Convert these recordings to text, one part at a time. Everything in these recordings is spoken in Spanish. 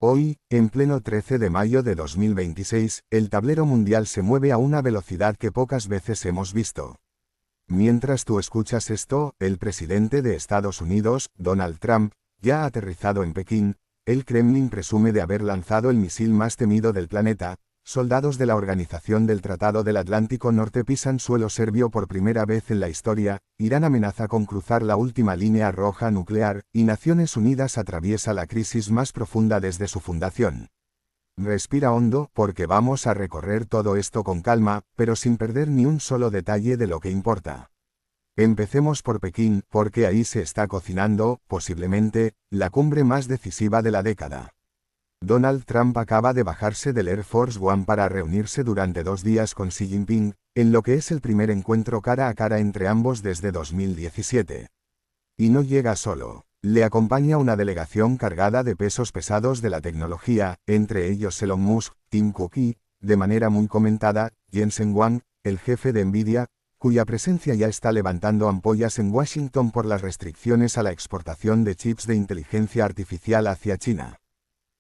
Hoy, en pleno 13 de mayo de 2026, el tablero mundial se mueve a una velocidad que pocas veces hemos visto. Mientras tú escuchas esto, el presidente de Estados Unidos, Donald Trump, ya ha aterrizado en Pekín. El Kremlin presume de haber lanzado el misil más temido del planeta. Soldados de la Organización del Tratado del Atlántico Norte pisan suelo serbio por primera vez en la historia. Irán amenaza con cruzar la última línea roja nuclear, y Naciones Unidas atraviesa la crisis más profunda desde su fundación. Respira hondo, porque vamos a recorrer todo esto con calma, pero sin perder ni un solo detalle de lo que importa. Empecemos por Pekín, porque ahí se está cocinando, posiblemente, la cumbre más decisiva de la década. Donald Trump acaba de bajarse del Air Force One para reunirse durante 2 días con Xi Jinping, en lo que es el primer encuentro cara a cara entre ambos desde 2017. Y no llega solo. Le acompaña una delegación cargada de pesos pesados de la tecnología, entre ellos Elon Musk, Tim Cook y, de manera muy comentada, Jensen Huang, el jefe de Nvidia, cuya presencia ya está levantando ampollas en Washington por las restricciones a la exportación de chips de inteligencia artificial hacia China.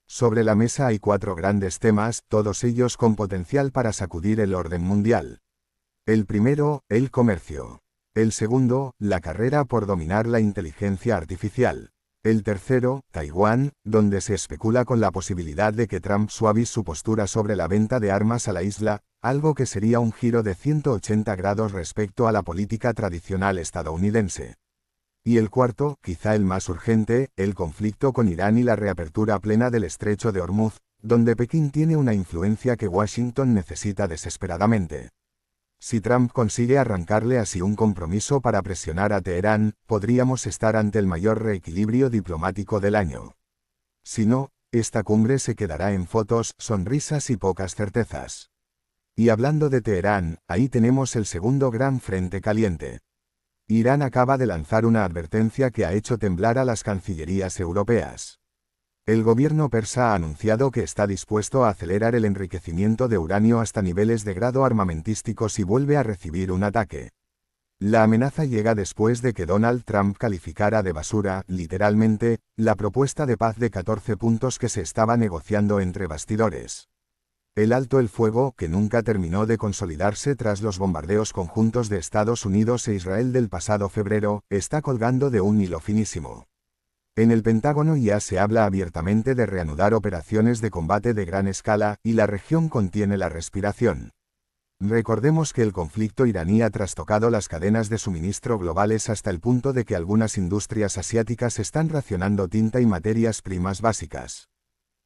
Sobre la mesa hay 4 grandes temas, todos ellos con potencial para sacudir el orden mundial. El primero, el comercio. El segundo, la carrera por dominar la inteligencia artificial. El tercero, Taiwán, donde se especula con la posibilidad de que Trump suavice su postura sobre la venta de armas a la isla, algo que sería un giro de 180 grados respecto a la política tradicional estadounidense. Y el cuarto, quizá el más urgente, el conflicto con Irán y la reapertura plena del estrecho de Hormuz, donde Pekín tiene una influencia que Washington necesita desesperadamente. Si Trump consigue arrancarle así un compromiso para presionar a Teherán, podríamos estar ante el mayor reequilibrio diplomático del año. Si no, esta cumbre se quedará en fotos, sonrisas y pocas certezas. Y hablando de Teherán, ahí tenemos el segundo gran frente caliente. Irán acaba de lanzar una advertencia que ha hecho temblar a las cancillerías europeas. El gobierno persa ha anunciado que está dispuesto a acelerar el enriquecimiento de uranio hasta niveles de grado armamentístico si vuelve a recibir un ataque. La amenaza llega después de que Donald Trump calificara de basura, literalmente, la propuesta de paz de 14 puntos que se estaba negociando entre bastidores. El alto el fuego, que nunca terminó de consolidarse tras los bombardeos conjuntos de Estados Unidos e Israel del pasado febrero, está colgando de un hilo finísimo. En el Pentágono ya se habla abiertamente de reanudar operaciones de combate de gran escala, y la región contiene la respiración. Recordemos que el conflicto iraní ha trastocado las cadenas de suministro globales hasta el punto de que algunas industrias asiáticas están racionando tinta y materias primas básicas.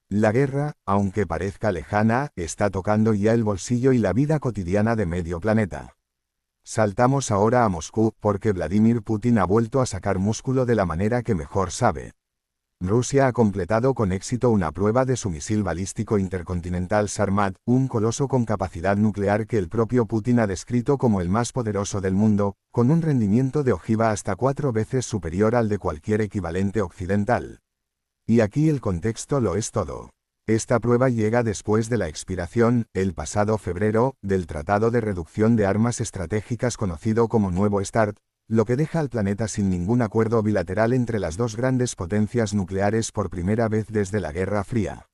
La guerra, aunque parezca lejana, está tocando ya el bolsillo y la vida cotidiana de medio planeta. Saltamos ahora a Moscú, porque Vladimir Putin ha vuelto a sacar músculo de la manera que mejor sabe. Rusia ha completado con éxito una prueba de su misil balístico intercontinental Sarmat, un coloso con capacidad nuclear que el propio Putin ha descrito como el más poderoso del mundo, con un rendimiento de ojiva hasta 4 veces superior al de cualquier equivalente occidental. Y aquí el contexto lo es todo. Esta prueba llega después de la expiración, el pasado febrero, del Tratado de Reducción de Armas Estratégicas conocido como Nuevo START, lo que deja al planeta sin ningún acuerdo bilateral entre las dos grandes potencias nucleares por primera vez desde la Guerra Fría.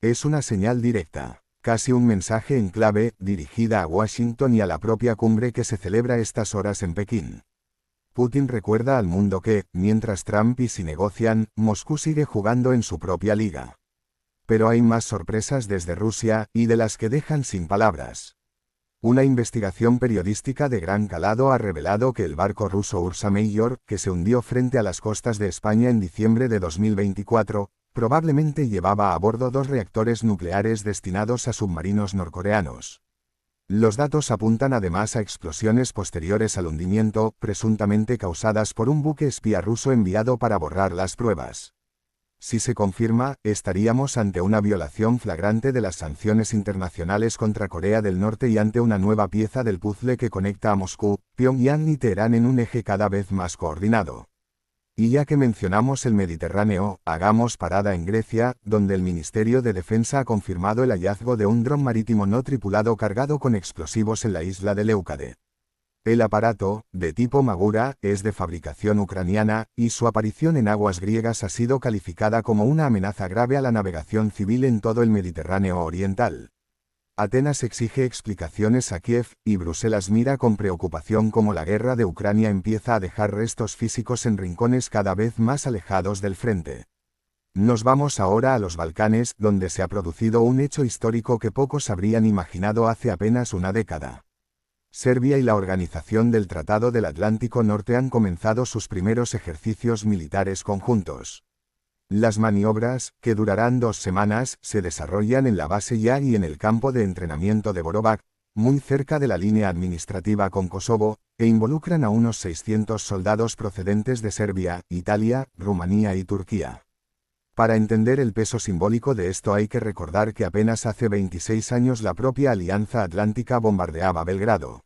Es una señal directa, casi un mensaje en clave, dirigida a Washington y a la propia cumbre que se celebra estas horas en Pekín. Putin recuerda al mundo que, mientras Trump y Xi negocian, Moscú sigue jugando en su propia liga. Pero hay más sorpresas desde Rusia, y de las que dejan sin palabras. Una investigación periodística de gran calado ha revelado que el barco ruso Ursa Major, que se hundió frente a las costas de España en diciembre de 2024, probablemente llevaba a bordo 2 reactores nucleares destinados a submarinos norcoreanos. Los datos apuntan además a explosiones posteriores al hundimiento, presuntamente causadas por un buque espía ruso enviado para borrar las pruebas. Si se confirma, estaríamos ante una violación flagrante de las sanciones internacionales contra Corea del Norte y ante una nueva pieza del puzzle que conecta a Moscú, Pyongyang y Teherán en un eje cada vez más coordinado. Y ya que mencionamos el Mediterráneo, hagamos parada en Grecia, donde el Ministerio de Defensa ha confirmado el hallazgo de un dron marítimo no tripulado cargado con explosivos en la isla de Leucade. El aparato, de tipo Magura, es de fabricación ucraniana, y su aparición en aguas griegas ha sido calificada como una amenaza grave a la navegación civil en todo el Mediterráneo oriental. Atenas exige explicaciones a Kiev, y Bruselas mira con preocupación cómo la guerra de Ucrania empieza a dejar restos físicos en rincones cada vez más alejados del frente. Nos vamos ahora a los Balcanes, donde se ha producido un hecho histórico que pocos habrían imaginado hace apenas una década. Serbia y la Organización del Tratado del Atlántico Norte han comenzado sus primeros ejercicios militares conjuntos. Las maniobras, que durarán 2 semanas, se desarrollan en la base Ya y en el campo de entrenamiento de Borovac, muy cerca de la línea administrativa con Kosovo, e involucran a unos 600 soldados procedentes de Serbia, Italia, Rumanía y Turquía. Para entender el peso simbólico de esto hay que recordar que apenas hace 26 años la propia Alianza Atlántica bombardeaba Belgrado.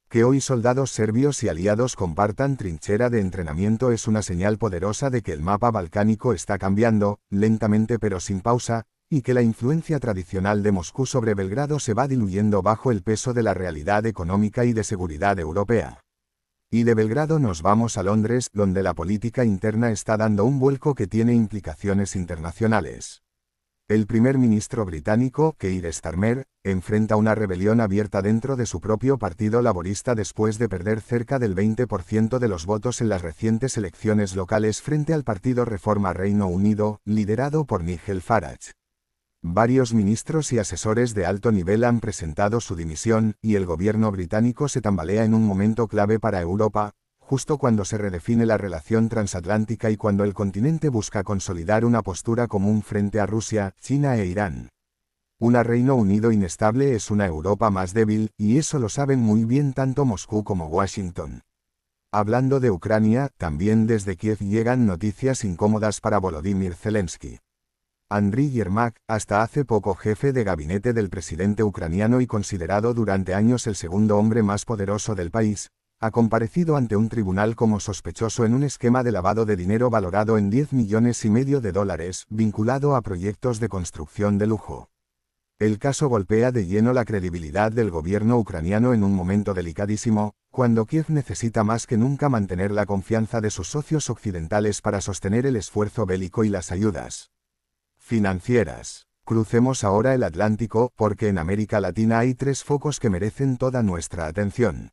Que hoy soldados serbios y aliados compartan trinchera de entrenamiento es una señal poderosa de que el mapa balcánico está cambiando, lentamente pero sin pausa, y que la influencia tradicional de Moscú sobre Belgrado se va diluyendo bajo el peso de la realidad económica y de seguridad europea. Y de Belgrado nos vamos a Londres, donde la política interna está dando un vuelco que tiene implicaciones internacionales. El primer ministro británico, Keir Starmer, enfrenta una rebelión abierta dentro de su propio partido laborista después de perder cerca del 20% de los votos en las recientes elecciones locales frente al partido Reforma Reino Unido, liderado por Nigel Farage. Varios ministros y asesores de alto nivel han presentado su dimisión, y el gobierno británico se tambalea en un momento clave para Europa, justo cuando se redefine la relación transatlántica y cuando el continente busca consolidar una postura común frente a Rusia, China e Irán. Un Reino Unido inestable es una Europa más débil, y eso lo saben muy bien tanto Moscú como Washington. Hablando de Ucrania, también desde Kiev llegan noticias incómodas para Volodymyr Zelensky. Andriy Yermak, hasta hace poco jefe de gabinete del presidente ucraniano y considerado durante años el segundo hombre más poderoso del país, ha comparecido ante un tribunal como sospechoso en un esquema de lavado de dinero valorado en $10,5 millones, vinculado a proyectos de construcción de lujo. El caso golpea de lleno la credibilidad del gobierno ucraniano en un momento delicadísimo, cuando Kiev necesita más que nunca mantener la confianza de sus socios occidentales para sostener el esfuerzo bélico y las ayudas financieras. Crucemos ahora el Atlántico, porque en América Latina hay 3 focos que merecen toda nuestra atención.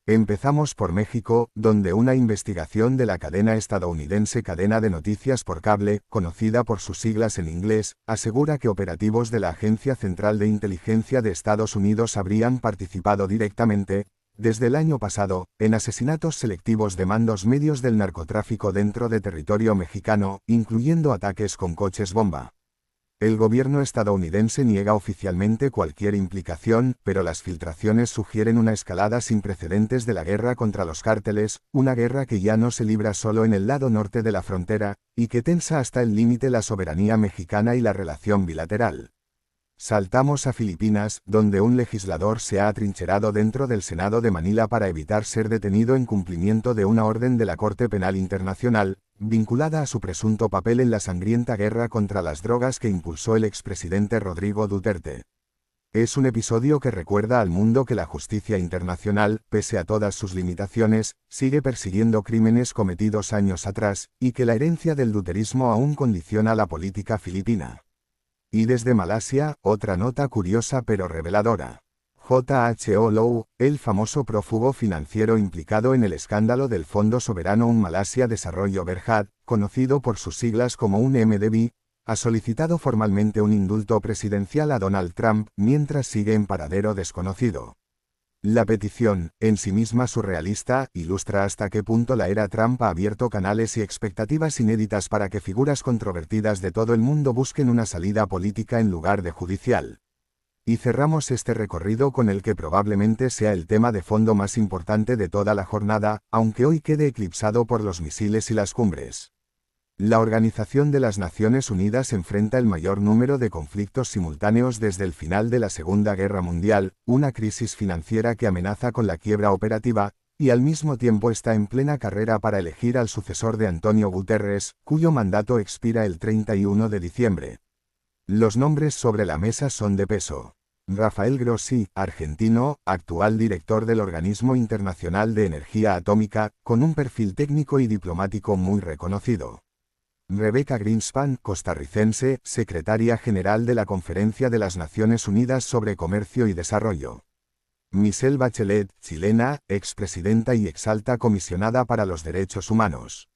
Empezamos por México, donde una investigación de la cadena estadounidense Cadena de Noticias por Cable, conocida por sus siglas en inglés, asegura que operativos de la Agencia Central de Inteligencia de Estados Unidos habrían participado directamente, desde el año pasado, en asesinatos selectivos de mandos medios del narcotráfico dentro de territorio mexicano, incluyendo ataques con coches bomba. El gobierno estadounidense niega oficialmente cualquier implicación, pero las filtraciones sugieren una escalada sin precedentes de la guerra contra los cárteles, una guerra que ya no se libra solo en el lado norte de la frontera, y que tensa hasta el límite la soberanía mexicana y la relación bilateral. Saltamos a Filipinas, donde un legislador se ha atrincherado dentro del Senado de Manila para evitar ser detenido en cumplimiento de una orden de la Corte Penal Internacional, vinculada a su presunto papel en la sangrienta guerra contra las drogas que impulsó el expresidente Rodrigo Duterte. Es un episodio que recuerda al mundo que la justicia internacional, pese a todas sus limitaciones, sigue persiguiendo crímenes cometidos años atrás, y que la herencia del duterismo aún condiciona la política filipina. Y desde Malasia, otra nota curiosa pero reveladora. J.H.O. Low, el famoso prófugo financiero implicado en el escándalo del Fondo Soberano Un Malasia Desarrollo Berhad, conocido por sus siglas como un MDB, ha solicitado formalmente un indulto presidencial a Donald Trump, mientras sigue en paradero desconocido. La petición, en sí misma surrealista, ilustra hasta qué punto la era Trump ha abierto canales y expectativas inéditas para que figuras controvertidas de todo el mundo busquen una salida política en lugar de judicial. Y cerramos este recorrido con el que probablemente sea el tema de fondo más importante de toda la jornada, aunque hoy quede eclipsado por los misiles y las cumbres. La Organización de las Naciones Unidas enfrenta el mayor número de conflictos simultáneos desde el final de la Segunda Guerra Mundial, una crisis financiera que amenaza con la quiebra operativa, y al mismo tiempo está en plena carrera para elegir al sucesor de Antonio Guterres, cuyo mandato expira el 31 de diciembre. Los nombres sobre la mesa son de peso. Rafael Grossi, argentino, actual director del Organismo Internacional de Energía Atómica, con un perfil técnico y diplomático muy reconocido. Rebecca Greenspan, costarricense, secretaria general de la Conferencia de las Naciones Unidas sobre Comercio y Desarrollo. Michelle Bachelet, chilena, expresidenta y exalta comisionada para los derechos humanos.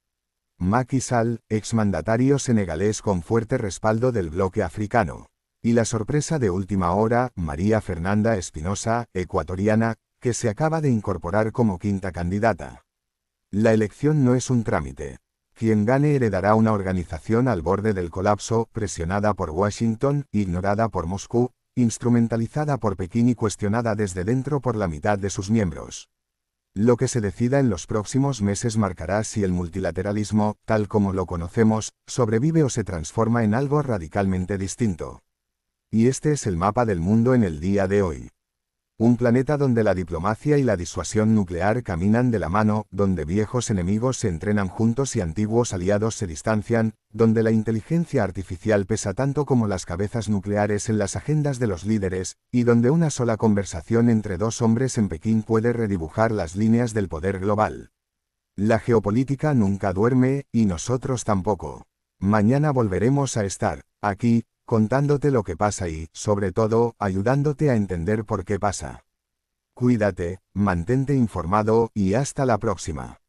Macky Sall, exmandatario senegalés con fuerte respaldo del bloque africano. Y la sorpresa de última hora, María Fernanda Espinosa, ecuatoriana, que se acaba de incorporar como quinta candidata. La elección no es un trámite. Quien gane heredará una organización al borde del colapso, presionada por Washington, ignorada por Moscú, instrumentalizada por Pekín y cuestionada desde dentro por la mitad de sus miembros. Lo que se decida en los próximos meses marcará si el multilateralismo, tal como lo conocemos, sobrevive o se transforma en algo radicalmente distinto. Y este es el mapa del mundo en el día de hoy. Un planeta donde la diplomacia y la disuasión nuclear caminan de la mano, donde viejos enemigos se entrenan juntos y antiguos aliados se distancian, donde la inteligencia artificial pesa tanto como las cabezas nucleares en las agendas de los líderes, y donde una sola conversación entre dos hombres en Pekín puede redibujar las líneas del poder global. La geopolítica nunca duerme, y nosotros tampoco. Mañana volveremos a estar aquí, contándote lo que pasa y, sobre todo, ayudándote a entender por qué pasa. Cuídate, mantente informado y hasta la próxima.